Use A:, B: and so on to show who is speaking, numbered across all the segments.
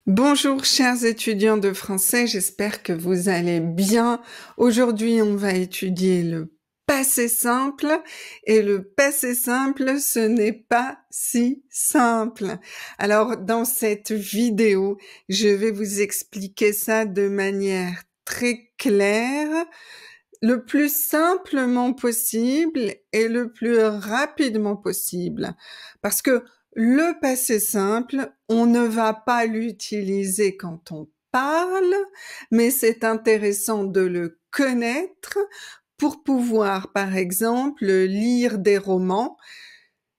A: Bonjour chers étudiants de français, j'espère que vous allez bien. Aujourd'hui, on va étudier le passé simple et le passé simple, ce n'est pas si simple. Alors, dans cette vidéo, je vais vous expliquer ça de manière très claire, le plus simplement possible et le plus rapidement possible. Parce que le passé simple, on ne va pas l'utiliser quand on parle, mais c'est intéressant de le connaître pour pouvoir, par exemple, lire des romans.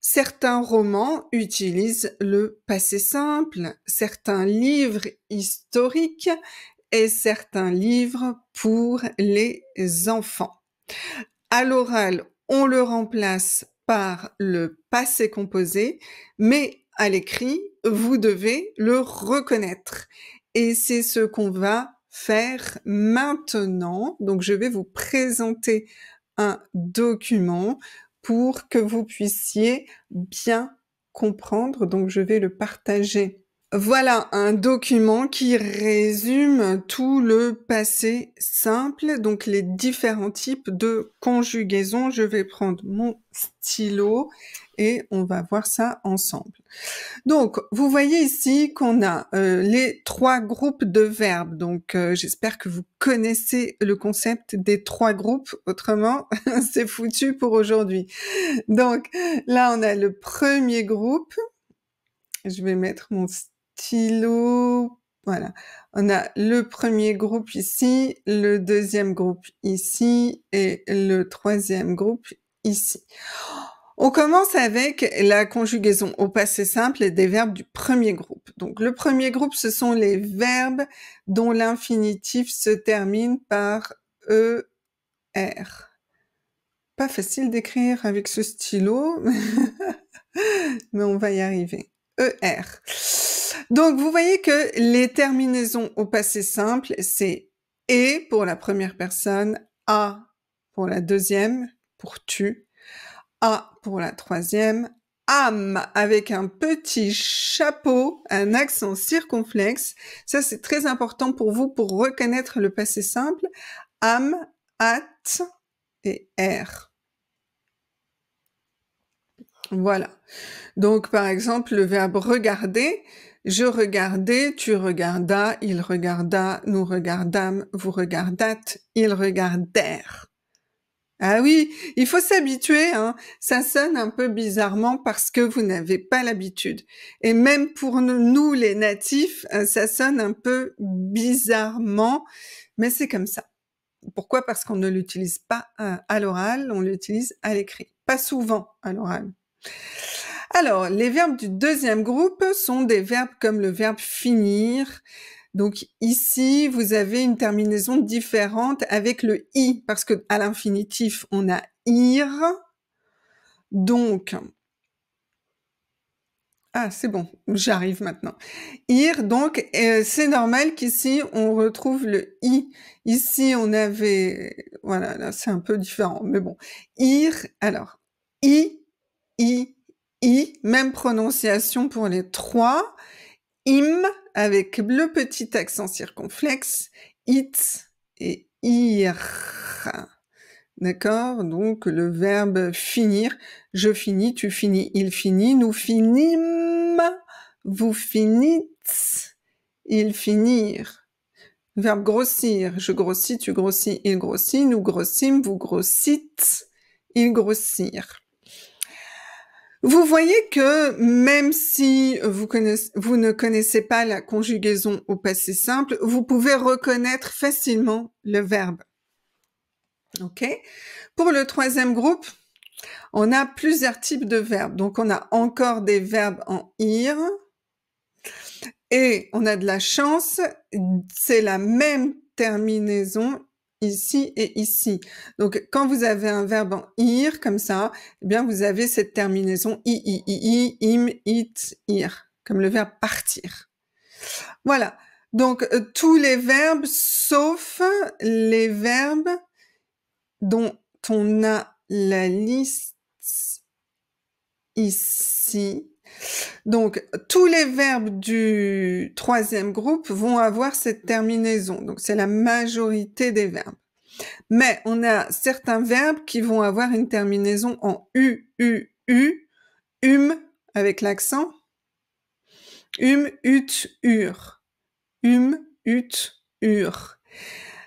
A: Certains romans utilisent le passé simple, certains livres historiques et certains livres pour les enfants. À l'oral, on le remplace par le passé composé, mais à l'écrit, vous devez le reconnaître. Et c'est ce qu'on va faire maintenant. Donc, je vais vous présenter un document pour que vous puissiez bien comprendre. Donc, je vais le partager. Voilà un document qui résume tout le passé simple, donc les différents types de conjugaison. Je vais prendre mon stylo et on va voir ça ensemble. Donc, vous voyez ici qu'on a les trois groupes de verbes. Donc, j'espère que vous connaissez le concept des trois groupes. Autrement, c'est foutu pour aujourd'hui. Donc, là, on a le premier groupe. Je vais mettre mon stylo. Voilà. On a le premier groupe ici, le deuxième groupe ici et le troisième groupe ici. On commence avec la conjugaison au passé simple des verbes du premier groupe. Donc, le premier groupe, ce sont les verbes dont l'infinitif se termine par ER. Pas facile d'écrire avec ce stylo, mais on va y arriver. ER. Donc, vous voyez que les terminaisons au passé simple, c'est et pour la première personne, a pour la deuxième, pour tu, a pour la troisième, âme avec un petit chapeau, un accent circonflexe. Ça, c'est très important pour vous pour reconnaître le passé simple. Âme, hâte et R. Voilà. Donc, par exemple, le verbe regarder, je regardais, tu regardas, il regarda, nous regardâmes, vous regardâtes, ils regardèrent. Ah oui, il faut s'habituer, hein. Ça sonne un peu bizarrement parce que vous n'avez pas l'habitude. Et même pour nous, les natifs, ça sonne un peu bizarrement, mais c'est comme ça. Pourquoi? Parce qu'on ne l'utilise pas à l'oral, on l'utilise à l'écrit. Pas souvent à l'oral. Alors, les verbes du deuxième groupe sont des verbes comme le verbe finir. Donc ici, vous avez une terminaison différente avec le i, parce que à l'infinitif, on a ir. Donc, c'est bon, j'arrive maintenant. Ir, donc, c'est normal qu'ici, on retrouve le i. Ici, on avait, voilà, là, c'est un peu différent, mais bon. Ir, alors, i, même prononciation pour les trois. Im, avec le petit accent circonflexe, it et ir. D'accord? Donc, le verbe finir, je finis, tu finis, il finit, nous finîmes, vous finîtes, ils finirent. Verbe grossir, je grossis, tu grossis, il grossit, nous grossîmes, vous grossîtes, ils grossirent. Vous voyez que même si vous ne connaissez pas la conjugaison au passé simple, vous pouvez reconnaître facilement le verbe. OK? Pour le troisième groupe, on a plusieurs types de verbes. Donc, on a encore des verbes en ir. Et on a de la chance, c'est la même terminaison ici et ici. Donc, quand vous avez un verbe en ir, comme ça, eh bien, vous avez cette terminaison im, it, ir, comme le verbe partir. Voilà. Donc, tous les verbes, sauf les verbes dont on a la liste ici. Donc, tous les verbes du troisième groupe vont avoir cette terminaison. Donc, c'est la majorité des verbes. Mais on a certains verbes qui vont avoir une terminaison en U, avec l'accent, ut, ur. Ut, ur.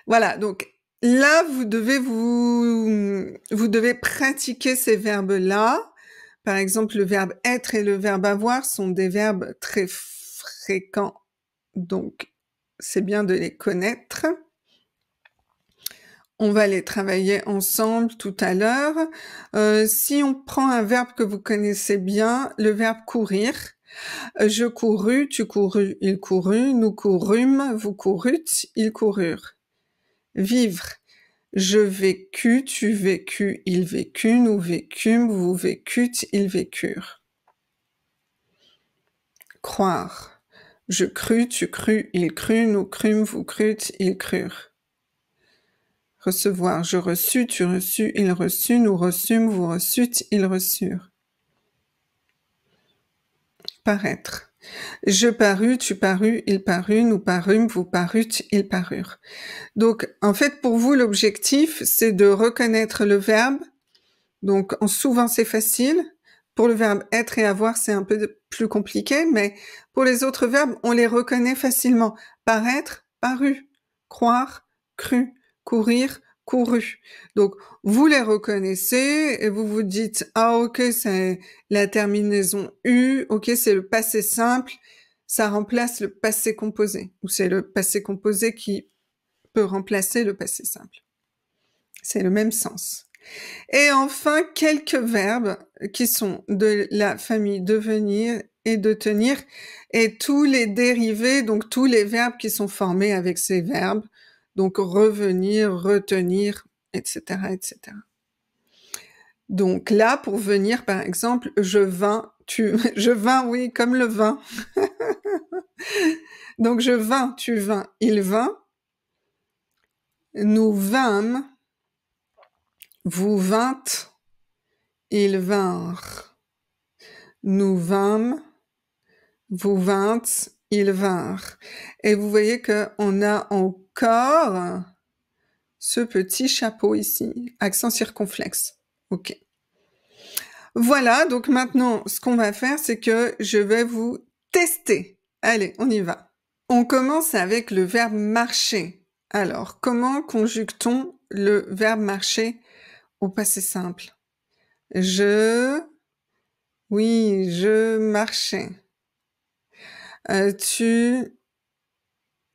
A: Voilà, donc là, vous devez pratiquer ces verbes-là. Par exemple, le verbe être et le verbe avoir sont des verbes très fréquents, donc c'est bien de les connaître. On va les travailler ensemble tout à l'heure. Si on prend un verbe que vous connaissez bien, le verbe courir. Je courus, tu courus, il courut, nous courûmes, vous courûtes, ils coururent. Vivre. Je vécus, tu vécus, il vécut, nous vécûmes, vous vécûtes, ils vécurent. Croire. Je crus, tu crus, il crut, nous crûmes, vous crûtes, ils crurent. Recevoir. Je reçus, tu reçus, il reçut, nous reçûmes, vous reçûtes, ils reçurent. Paraître. Je parus, tu parus, il parut, nous parûmes, vous parûtes, ils parurent. Donc, en fait, pour vous, l'objectif, c'est de reconnaître le verbe. Donc, souvent, c'est facile. Pour le verbe être et avoir, c'est un peu plus compliqué, mais pour les autres verbes, on les reconnaît facilement. Paraître, paru. Croire, cru. Courir, couru. Donc, vous les reconnaissez et vous vous dites, ah ok, c'est la terminaison U, ok, c'est le passé simple, ça remplace le passé composé, ou c'est le passé composé qui peut remplacer le passé simple. C'est le même sens. Et enfin, quelques verbes qui sont de la famille devenir et de tenir, et tous les dérivés, donc tous les verbes qui sont formés avec ces verbes, donc revenir, retenir, etc., etc. Donc là, pour venir, par exemple, je vins, je vins, oui, comme le vin. Donc je vins, tu vins, il vint. Nous vînmes, vous vîntes, ils vinrent. Nous vînmes, vous vîntes, ils vinrent. Et vous voyez qu'on a encore ce petit chapeau ici, accent circonflexe. Ok. Voilà, donc maintenant, ce qu'on va faire, c'est que je vais vous tester. Allez, on y va. On commence avec le verbe marcher. Alors, comment conjugue-t-on le verbe marcher au passé simple? Oui, je marchais. Tu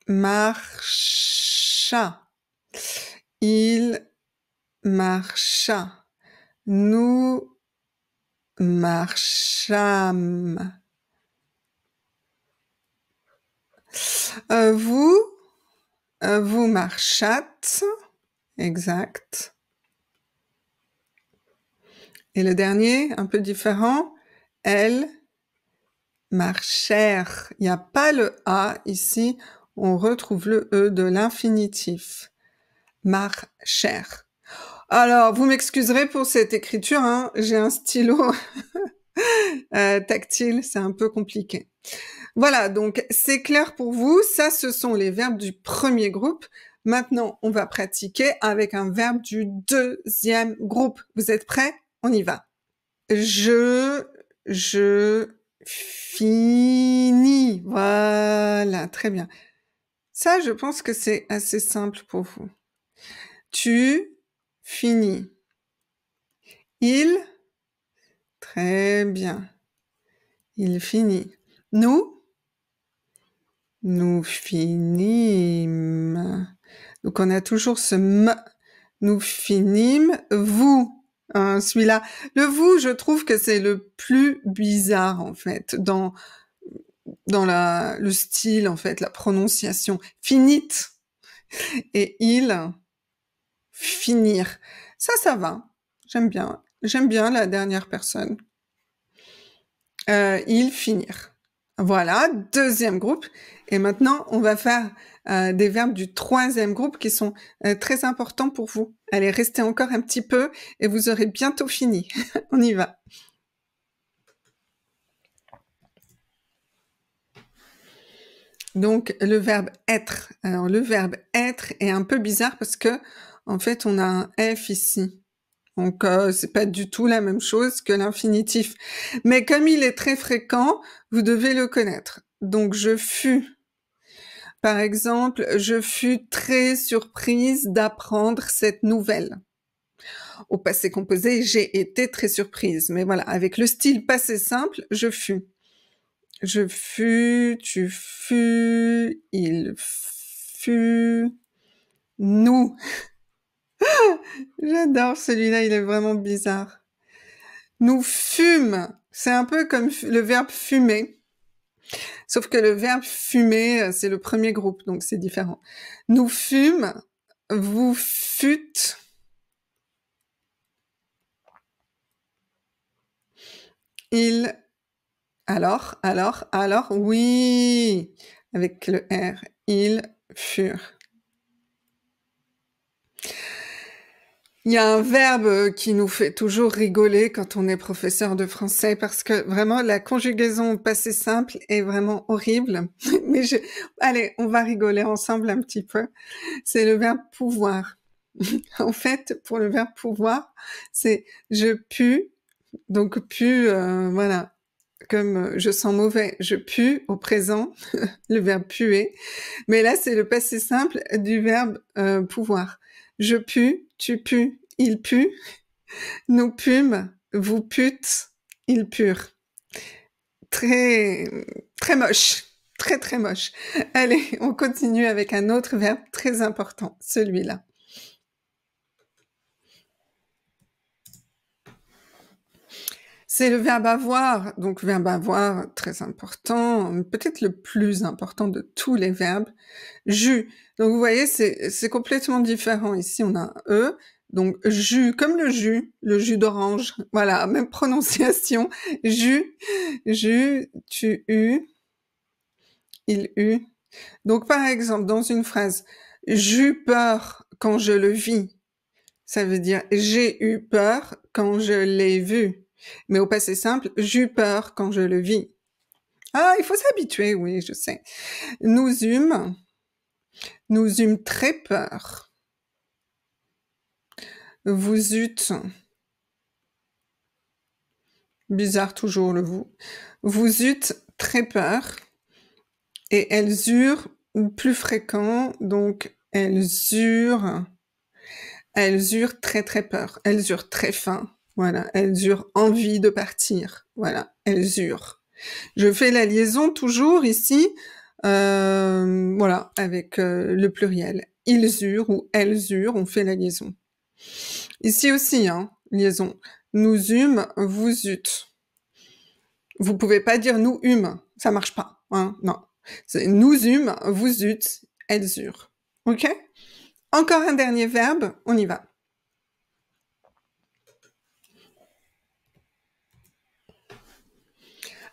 A: marchas. Il marcha. Nous marchâmes. Vous marchâtes. Exact. Et le dernier, un peu différent, elles marchèrent. Il n'y a pas le A ici, on retrouve le E de l'infinitif. Marchèrent. Alors, vous m'excuserez pour cette écriture, hein, j'ai un stylo tactile, c'est un peu compliqué. Voilà, donc c'est clair pour vous, ça ce sont les verbes du premier groupe. Maintenant, on va pratiquer avec un verbe du deuxième groupe. Vous êtes prêts? On y va. Je finis. Voilà, très bien. Ça, je pense que c'est assez simple pour vous. Tu finis. Il, très bien. Il finit. Nous finîmes. Donc, on a toujours ce m. Nous finîmes. Vous, hein, celui-là. Le vous, je trouve que c'est le plus bizarre, en fait, dans le style, en fait, la prononciation. Finite. Et il, finir. Ça va. J'aime bien. J'aime bien la dernière personne. Ils finirent. Voilà, deuxième groupe. Et maintenant, on va faire des verbes du troisième groupe qui sont très importants pour vous. Allez, restez encore un petit peu et vous aurez bientôt fini. On y va. Donc, le verbe être. Alors, le verbe être est un peu bizarre parce que, en fait, on a un F ici. Donc, c'est pas du tout la même chose que l'infinitif. Mais comme il est très fréquent, vous devez le connaître. Donc, je fus. Par exemple, je fus très surprise d'apprendre cette nouvelle. Au passé composé, j'ai été très surprise. Mais voilà, avec le style passé simple, je fus. Je fus, tu fus, il fut, nous. J'adore celui-là, il est vraiment bizarre. Nous fûmes. C'est un peu comme le verbe fumer. Sauf que le verbe fumer, c'est le premier groupe, donc c'est différent. Nous fûmes, vous fûtes. Il, alors, oui, avec le R, ils furent. Il y a un verbe qui nous fait toujours rigoler quand on est professeur de français parce que vraiment la conjugaison au passé simple est vraiment horrible. Mais allez, on va rigoler ensemble un petit peu. C'est le verbe pouvoir. En fait, pour le verbe pouvoir, c'est je pue, donc pue, voilà, comme je sens mauvais, je pue au présent, le verbe puer. Mais là, c'est le passé simple du verbe pouvoir. Je pue, tu pues, il pue, nous pûmes, vous pûtes, ils purent. Très, très moche. Très, très moche. Allez, on continue avec un autre verbe très important, celui-là. C'est le verbe avoir. Donc, verbe avoir, très important, peut-être le plus important de tous les verbes. Jus. Donc, vous voyez, c'est complètement différent. Ici, on a un E. Donc, jus, comme le jus d'orange. Voilà, même prononciation. Jus, tu eus, il eut. Donc, par exemple, dans une phrase, j'eus peur quand je le vis. Ça veut dire j'ai eu peur quand je l'ai vu. Mais au passé simple, j'eus peur quand je le vis. Ah, il faut s'habituer, oui, je sais. Nous eûmes très peur. Vous eûtes, bizarre toujours le vous. Vous eûtes très peur. Et elles eurent, plus fréquent, donc elles eurent très très peur. Elles eurent très faim. Voilà, elles eurent envie de partir. Voilà, elles eurent. Je fais la liaison toujours ici, voilà, avec le pluriel. Ils eurent ou elles eurent, on fait la liaison. Ici aussi, hein, liaison. Nous eûmes, vous eûtes. Vous pouvez pas dire nous eûmes, ça marche pas, hein, non. C'est nous eûmes, vous eûtes, elles eurent. Ok? Encore un dernier verbe, on y va.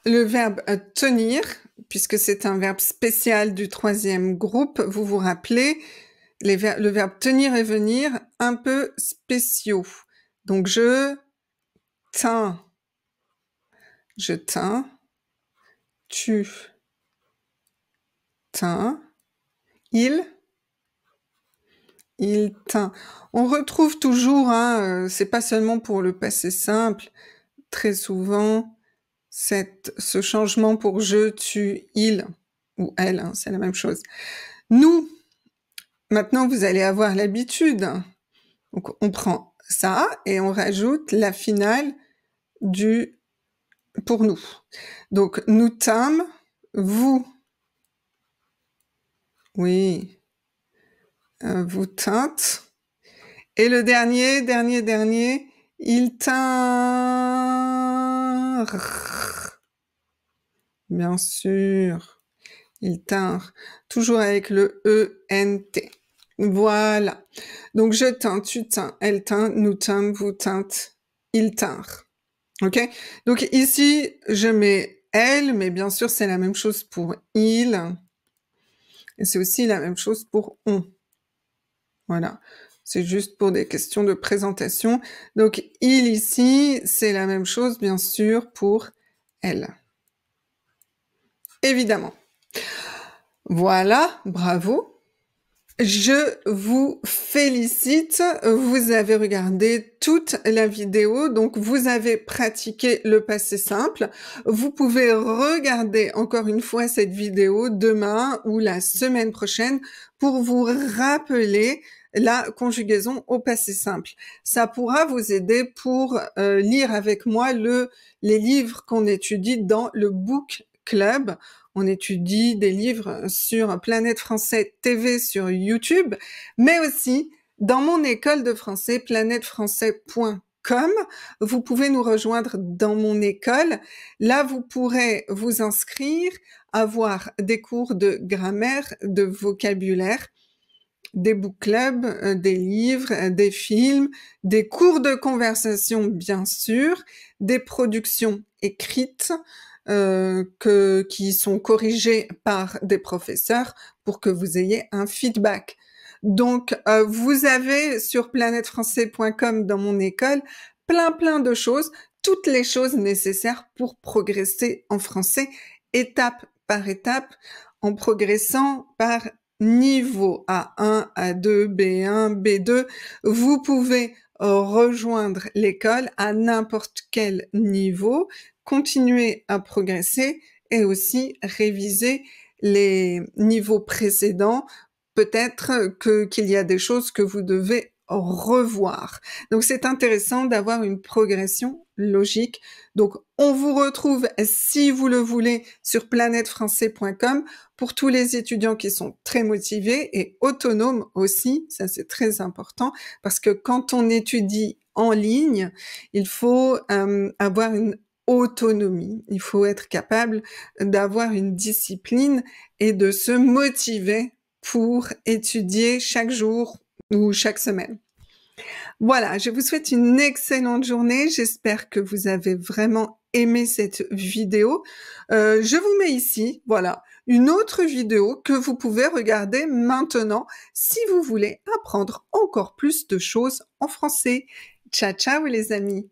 A: Le verbe tenir, puisque c'est un verbe spécial du troisième groupe, vous vous rappelez, le verbe tenir et venir, un peu spéciaux. Donc, je tins, tu tins, il tint. On retrouve toujours, hein, c'est pas seulement pour le passé simple, très souvent, ce changement pour je, tu, il, ou elle, hein, c'est la même chose. Nous, maintenant vous allez avoir l'habitude. Donc on prend ça et on rajoute la finale du pour nous. Donc nous tîmes, vous. Oui. Vous tîntes. Et le dernier, ils tinrent. Bien sûr. Ils tinrent. Toujours avec le E-N-T. Voilà. Donc, je tins, tu tins, elle tint, nous tîmes, vous tîntes, ils tinrent. OK? Donc, ici, je mets elle, mais bien sûr, c'est la même chose pour il. Et c'est aussi la même chose pour on. Voilà. C'est juste pour des questions de présentation. Donc, il ici, c'est la même chose, bien sûr, pour elle. Évidemment. Voilà, bravo. Je vous félicite, vous avez regardé toute la vidéo, donc vous avez pratiqué le passé simple. Vous pouvez regarder encore une fois cette vidéo demain ou la semaine prochaine pour vous rappeler la conjugaison au passé simple. Ça pourra vous aider pour lire avec moi les livres qu'on étudie dans le Book Club. On étudie des livres sur Planète Français TV sur YouTube, mais aussi dans mon école de français, planètefrançais.com. Vous pouvez nous rejoindre dans mon école. Là, vous pourrez vous inscrire, avoir des cours de grammaire, de vocabulaire, des book clubs, des livres, des films, des cours de conversation, bien sûr, des productions écrites, qui sont corrigés par des professeurs pour que vous ayez un feedback. Donc, vous avez sur planètefrançais.com dans mon école plein de choses, toutes les choses nécessaires pour progresser en français, étape par étape, en progressant par niveau A1, A2, B1, B2. Vous pouvez rejoindre l'école à n'importe quel niveau, continuer à progresser et aussi réviser les niveaux précédents. Peut-être qu'il y a des choses que vous devez revoir. Donc c'est intéressant d'avoir une progression logique. Donc on vous retrouve, si vous le voulez, sur planètefrançais.com pour tous les étudiants qui sont très motivés et autonomes aussi. Ça c'est très important parce que quand on étudie en ligne, il faut avoir une autonomie. Il faut être capable d'avoir une discipline et de se motiver pour étudier chaque jour ou chaque semaine. Voilà, je vous souhaite une excellente journée. J'espère que vous avez vraiment aimé cette vidéo. Je vous mets ici, voilà, une autre vidéo que vous pouvez regarder maintenant si vous voulez apprendre encore plus de choses en français. Ciao, ciao les amis!